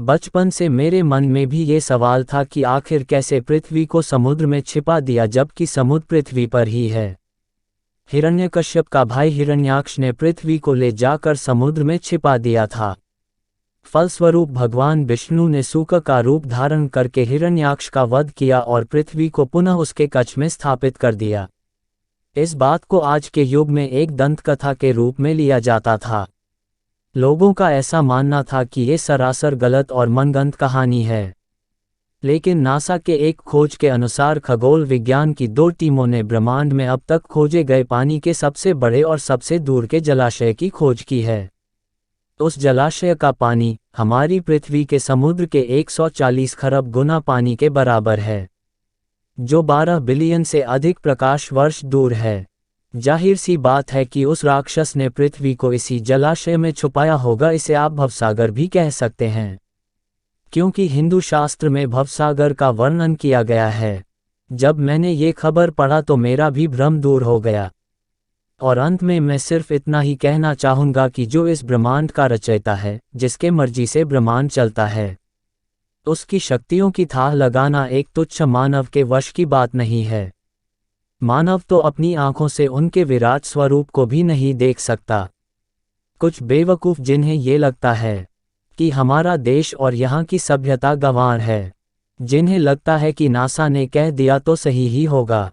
बचपन से मेरे मन में भी ये सवाल था कि आखिर कैसे पृथ्वी को समुद्र में छिपा दिया जबकि समुद्र पृथ्वी पर ही है। हिरण्यकश्यप का भाई हिरण्याक्ष ने पृथ्वी को ले जाकर समुद्र में छिपा दिया था। फलस्वरूप भगवान विष्णु ने सूकर का रूप धारण करके हिरण्याक्ष का वध किया और पृथ्वी को पुनः उसके कक्ष में स्थापित कर दिया। इस बात को आज के युग में एक दंतकथा के रूप में लिया जाता था। लोगों का ऐसा मानना था कि ये सरासर गलत और मनगढ़ंत कहानी है, लेकिन नासा के एक खोज के अनुसार खगोल विज्ञान की 2 टीमों ने ब्रह्मांड में अब तक खोजे गए पानी के सबसे बड़े और सबसे दूर के जलाशय की खोज की है। उस जलाशय का पानी हमारी पृथ्वी के समुद्र के 140 खरब गुना पानी के बराबर है, जो 12 बिलियन से अधिक प्रकाश वर्ष दूर है। जाहिर सी बात है कि उस राक्षस ने पृथ्वी को इसी जलाशय में छुपाया होगा। इसे आप भवसागर भी कह सकते हैं, क्योंकि हिंदू शास्त्र में भवसागर का वर्णन किया गया है। जब मैंने ये खबर पढ़ा तो मेरा भी भ्रम दूर हो गया। और अंत में मैं सिर्फ इतना ही कहना चाहूँगा कि जो इस ब्रह्मांड का रचयिता है, जिसके मर्जी से ब्रह्मांड चलता है, उसकी शक्तियों की थाह लगाना एक तुच्छ मानव के वश की बात नहीं है। मानव तो अपनी आंखों से उनके विराट स्वरूप को भी नहीं देख सकता। कुछ बेवकूफ़ जिन्हें ये लगता है कि हमारा देश और यहाँ की सभ्यता गंवार है, जिन्हें लगता है कि नासा ने कह दिया तो सही ही होगा,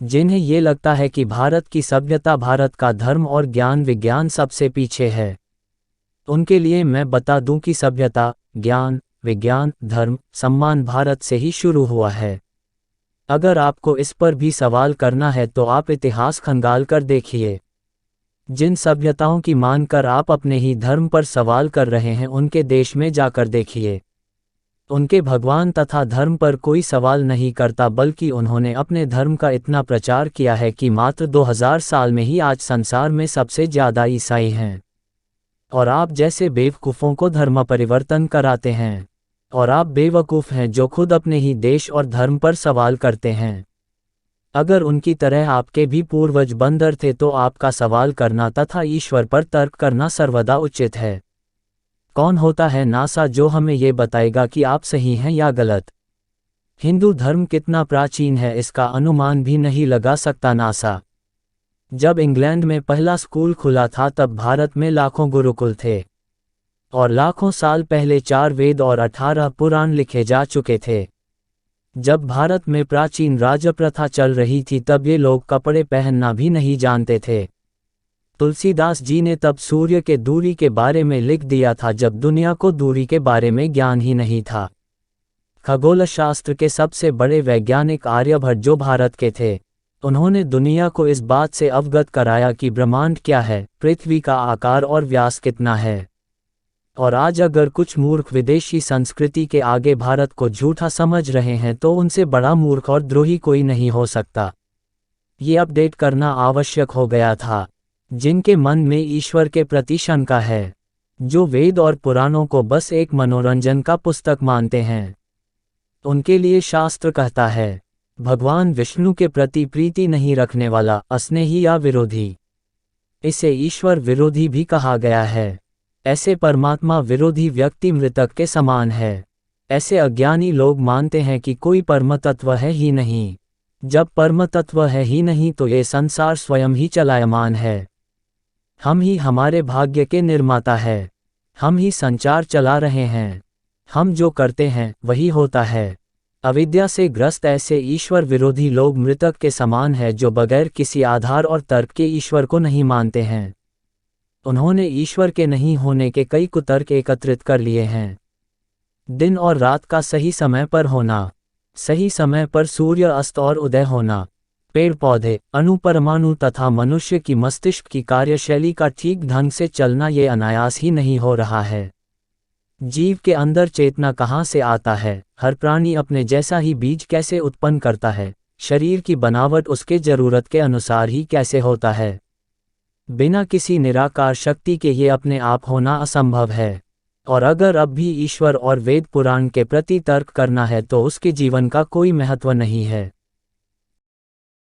जिन्हें ये लगता है कि भारत की सभ्यता, भारत का धर्म और ज्ञान विज्ञान सबसे पीछे है, उनके लिए मैं बता दूं कि सभ्यता, ज्ञान, विज्ञान, धर्म, सम्मान भारत से ही शुरू हुआ है। अगर आपको इस पर भी सवाल करना है तो आप इतिहास खंगाल कर देखिए। जिन सभ्यताओं की मानकर आप अपने ही धर्म पर सवाल कर रहे हैं, उनके देश में जाकर देखिए। उनके भगवान तथा धर्म पर कोई सवाल नहीं करता, बल्कि उन्होंने अपने धर्म का इतना प्रचार किया है कि मात्र 2000 साल में ही आज संसार में सबसे ज़्यादा ईसाई हैं। और आप जैसे बेवकूफ़ों को धर्म परिवर्तन कराते हैं, और आप बेवकूफ़ हैं जो खुद अपने ही देश और धर्म पर सवाल करते हैं। अगर उनकी तरह आपके भी पूर्वज बंदर थे तो आपका सवाल करना तथा ईश्वर पर तर्क करना सर्वदा उचित है। कौन होता है नासा जो हमें ये बताएगा कि आप सही हैं या गलत? हिंदू धर्म कितना प्राचीन है इसका अनुमान भी नहीं लगा सकता नासा। जब इंग्लैंड में पहला स्कूल खुला था तब भारत में लाखों गुरुकुल थे, और लाखों साल पहले 4 वेद और 18 पुराण लिखे जा चुके थे। जब भारत में प्राचीन राजप्रथा चल रही थी तब ये लोग कपड़े पहनना भी नहीं जानते थे। तुलसीदास जी ने तब सूर्य के दूरी के बारे में लिख दिया था जब दुनिया को दूरी के बारे में ज्ञान ही नहीं था। खगोल शास्त्र के सबसे बड़े वैज्ञानिक आर्यभट्ट जो भारत के थे, उन्होंने दुनिया को इस बात से अवगत कराया कि ब्रह्मांड क्या है, पृथ्वी का आकार और व्यास कितना है। और आज अगर कुछ मूर्ख विदेशी संस्कृति के आगे भारत को झूठा समझ रहे हैं तो उनसे बड़ा मूर्ख और द्रोही कोई नहीं हो सकता। ये अपडेट करना आवश्यक हो गया था। जिनके मन में ईश्वर के प्रति शंका है, जो वेद और पुराणों को बस एक मनोरंजन का पुस्तक मानते हैं, उनके लिए शास्त्र कहता है, भगवान विष्णु के प्रति प्रीति नहीं रखने वाला अस्नेही या विरोधी, इसे ईश्वर विरोधी भी कहा गया है। ऐसे परमात्मा विरोधी व्यक्ति मृतक के समान है। ऐसे अज्ञानी लोग मानते हैं कि कोई परम तत्व है ही नहीं। जब परम तत्व है ही नहीं तो ये संसार स्वयं ही चलायमान है। हम ही हमारे भाग्य के निर्माता है। हम ही संचार चला रहे हैं। हम जो करते हैं वही होता है। अविद्या से ग्रस्त ऐसे ईश्वर विरोधी लोग मृतक के समान है जो बगैर किसी आधार और तर्क के ईश्वर को नहीं मानते हैं। उन्होंने ईश्वर के नहीं होने के कई कुतर्क एकत्रित कर लिए हैं। दिन और रात का सही समय पर होना, सही समय पर सूर्य अस्त और उदय होना, पेड़ पौधे, अणु परमाणु तथा मनुष्य की मस्तिष्क की कार्यशैली का ठीक ढंग से चलना ये अनायास ही नहीं हो रहा है। जीव के अंदर चेतना कहाँ से आता है? हर प्राणी अपने जैसा ही बीज कैसे उत्पन्न करता है? शरीर की बनावट उसके जरूरत के अनुसार ही कैसे होता है? बिना किसी निराकार शक्ति के ये अपने आप होना असंभव है। और अगर अब भी ईश्वर और वेद पुराण के प्रति तर्क करना है तो उसके जीवन का कोई महत्व नहीं है।